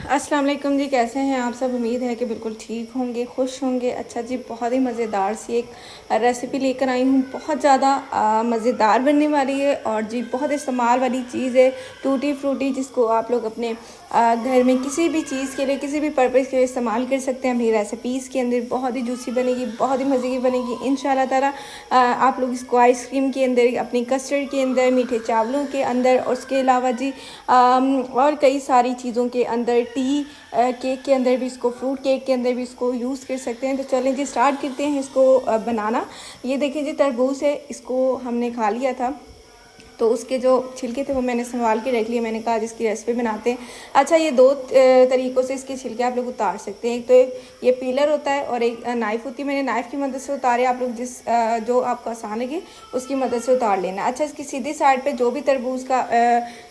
अस्सलाम वालेकुम जी, कैसे हैं आप सब। उम्मीद है कि बिल्कुल ठीक होंगे, खुश होंगे। अच्छा जी, बहुत ही मज़ेदार सी एक रेसिपी लेकर आई हूँ। बहुत ज़्यादा मज़ेदार बनने वाली है और जी बहुत इस्तेमाल वाली चीज़ है। टूटी फ्रूटी, जिसको आप लोग अपने घर में किसी भी चीज़ के लिए, किसी भी पर्पज़ के लिए इस्तेमाल कर सकते हैं अपनी रेसिपीज़ के अंदर। बहुत ही जूसी बनेगी, बहुत ही मज़े की बनेगी इंशाल्लाह ताला। आप लोग इसको आइसक्रीम के अंदर, अपनी कस्टर्ड के अंदर, मीठे चावलों के अंदर, और उसके अलावा जी और कई सारी चीज़ों के अंदर, टी केक के अंदर भी इसको, फ्रूट केक के अंदर भी इसको यूज़ कर सकते हैं। तो चलें जी स्टार्ट करते हैं इसको बनाना। ये देखिए जी, तरबूज है, इसको हमने खा लिया था, तो उसके जो छिलके थे वो मैंने संभाल के रख लिए। मैंने कहा जिसकी रेसिपी बनाते हैं। अच्छा, ये दो तरीक़ों से इसके छिलके आप लोग उतार सकते हैं। एक तो ये पीलर होता है और एक नाइफ़ होती है। मैंने नाइफ़ की मदद से उतारे, आप लोग जो आपको आसान लगे उसकी मदद से उतार लेना। अच्छा, इसकी सीधी साइड पे जो भी तरबूज का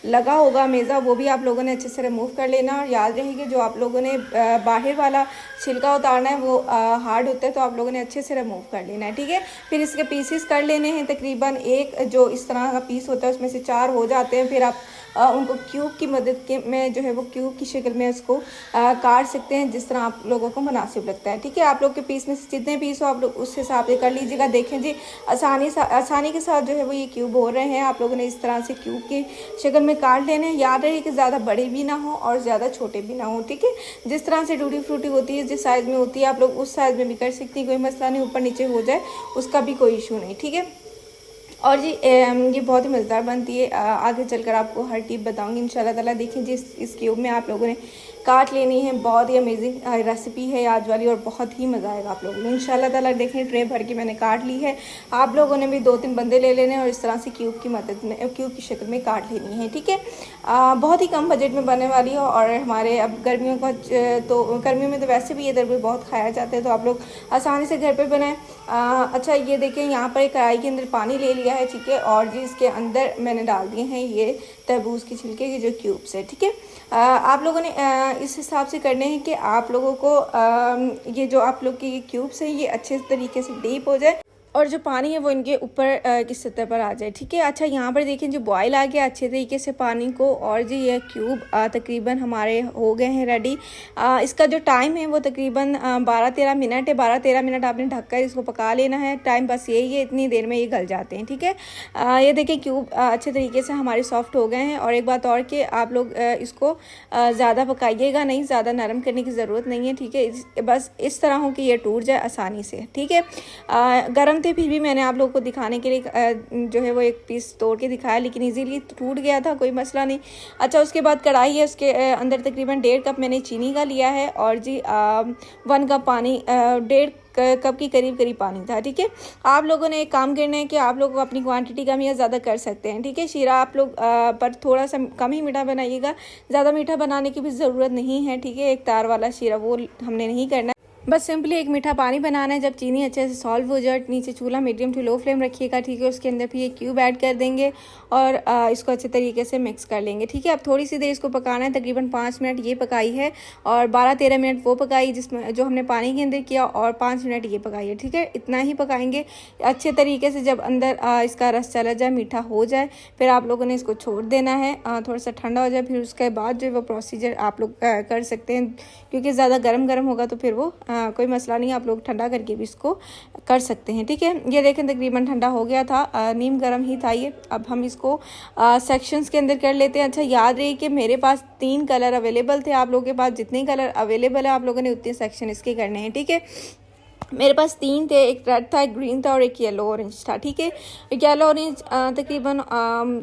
लगा होगा मेज़ा, वो भी आप लोगों ने अच्छे से रिमूव कर लेना। और याद रहेगी, जो आप लोगों ने बाहर वाला छिलका उतारना है वो हार्ड होता है, तो आप लोगों ने अच्छे से रिमूव कर लेना है, ठीक है। फिर इसके पीसेस कर लेने हैं। तकरीबन एक जो इस तरह का पीस होता है उसमें से 4 हो जाते हैं। फिर आप उनको क्यूब की मदद के में जो है वो क्यूब की शक्ल में उसको काट सकते हैं, जिस तरह आप लोगों को मुनासिब लगता है, ठीक है। आप लोग के पीस में से जितने पीस हो आप लोग उस हिसाब से कर लीजिएगा। देखें जी, आसानी के साथ जो है वो ये क्यूब हो रहे हैं। आप लोगों ने इस तरह से क्यूब की शक्ल में काट लेने हैं। याद रहे कि ज़्यादा बड़े भी ना हो और ज़्यादा छोटे भी ना हो, ठीक है। जिस तरह से टूटी फ्रूटी होती है, जिस साइज़ में होती है, आप लोग उस साइज़ में भी कर सकती हैं, कोई मसला नहीं। ऊपर नीचे हो जाए उसका भी कोई इशू नहीं, ठीक है। और जी ये बहुत ही मज़ेदार बनती है। आगे चलकर आपको हर टिप बताऊंगी इंशाल्लाह ताला। देखिए जी, इस क्यूब में आप लोगों ने काट लेनी है। बहुत ही अमेजिंग रेसिपी है आज वाली और बहुत ही मज़ा आएगा आप लोगों को इंशाल्लाह ताला। देखें, ट्रे भर के मैंने काट ली है। आप लोगों ने भी 2-3 बंदे ले लेने और इस तरह से क्यूब की मदद में, क्यूब की शक्ल में काट लेनी है, ठीक है। बहुत ही कम बजट में बनने वाली है। और हमारे अब गर्मियों का तो गर्मियों में तो वैसे भी ये तरबूज बहुत खाया जाता है, तो आप लोग आसानी से घर पर बनाएँ। अच्छा, ये देखें, यहाँ पर एक कढ़ाई के अंदर पानी ले लिया है, ठीक है। और जी इसके अंदर मैंने डाल दिए हैं ये तरबूज के छिलके के जो क्यूब्स है, ठीक है। आप लोगों ने इस हिसाब से करने हैं कि आप लोगों को ये जो आप लोग के क्यूब्स हैं ये अच्छे तरीके से डीप हो जाए और जो पानी है वो इनके ऊपर की सतह पर आ जाए, ठीक है। अच्छा, यहाँ पर देखें जो बॉयल आ गया अच्छे तरीके से पानी को, और जी ये क्यूब तकरीबन हमारे हो गए हैं रेडी। इसका जो टाइम है वो तकरीबन 12-13 मिनट है। 12-13 मिनट आपने ढककर इसको पका लेना है। टाइम बस यही है, इतनी देर में ये गल जाते हैं, ठीक है। ये देखें क्यूब अच्छे तरीके से हमारे सॉफ्ट हो गए हैं। और एक बात और कि आप लोग इसको ज़्यादा पकाइएगा नहीं, ज़्यादा नरम करने की ज़रूरत नहीं है, ठीक है। बस इस तरह हो कि ये टूट जाए आसानी से, ठीक है। गर्म थे, फिर भी मैंने आप लोगों को दिखाने के लिए जो है वो एक पीस तोड़ के दिखाया, लेकिन इजीली टूट गया था, कोई मसला नहीं। अच्छा, उसके बाद कढ़ाई है, उसके अंदर तकरीबन 1.5 कप मैंने चीनी का लिया है। और जी 1 कप पानी, 1.5 कप की करीब पानी था, ठीक है। आप लोगों ने एक काम करना है कि आप लोग अपनी क्वांटिटी कम या ज़्यादा कर सकते हैं, ठीक है। शीरा आप लोग पर थोड़ा सा कम ही मीठा बनाइएगा, ज़्यादा मीठा बनाने की भी ज़रूरत नहीं है, ठीक है। एक तार वाला शीरा वो हमने नहीं करना, बस सिंपली एक मीठा पानी बनाना है। जब चीनी अच्छे से सॉल्व हो जाए, नीचे चूल्हा मीडियम टू लो फ्लेम रखिएगा, ठीक है। उसके अंदर फिर ये क्यूब ऐड कर देंगे और इसको अच्छे तरीके से मिक्स कर लेंगे, ठीक है। अब थोड़ी सी देर इसको पकाना है, तकरीबन 5 मिनट ये पकाई है और 12-13 मिनट वो पकाई जिसमें जो हमने पानी के अंदर किया, और 5 मिनट ये पकाई है, ठीक है। इतना ही पकाएंगे अच्छे तरीके से। जब अंदर इसका रस चला जाए, मीठा हो जाए, फिर आप लोगों ने इसको छोड़ देना है, थोड़ा सा ठंडा हो जाए। फिर उसके बाद जो वो प्रोसीजर आप लोग कर सकते हैं, क्योंकि ज़्यादा गर्म होगा तो फिर वो कोई मसला नहीं, आप लोग ठंडा करके भी इसको कर सकते हैं, ठीक है। ये देखें तकरीबन ठंडा हो गया था, नीम गर्म ही था ये। अब हम इसको सेक्शंस के अंदर कर लेते हैं। अच्छा, याद रही कि मेरे पास 3 कलर अवेलेबल थे। आप लोगों के पास जितने कलर अवेलेबल है आप लोगों ने उतने सेक्शन इसके करने हैं, ठीक है। मेरे पास 3 थे, एक रेड था, एक ग्रीन था और एक येलो ऑरेंज था, ठीक है। येलो ऑरेंज तकरीबन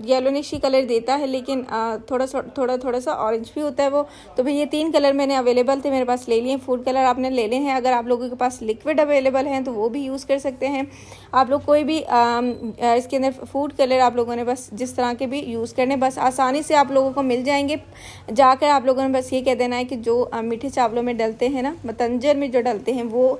येलोनिश ही कलर देता है, लेकिन थोड़ा सा ऑरेंज भी होता है वो। तो भाई ये 3 कलर मैंने अवेलेबल थे, मेरे पास ले लिए। फूड कलर आपने ले लें हैं। अगर आप लोगों के पास लिक्विड अवेलेबल हैं तो वो भी यूज़ कर सकते हैं। आप लोग कोई भी इसके अंदर फूड कलर आप लोगों ने बस जिस तरह के भी यूज़ करने, बस आसानी से आप लोगों को मिल जाएंगे। जाकर आप लोगों ने बस ये कह देना है कि जो मीठे चावलों में डलते हैं ना, मतंजर में जो डलते हैं, वो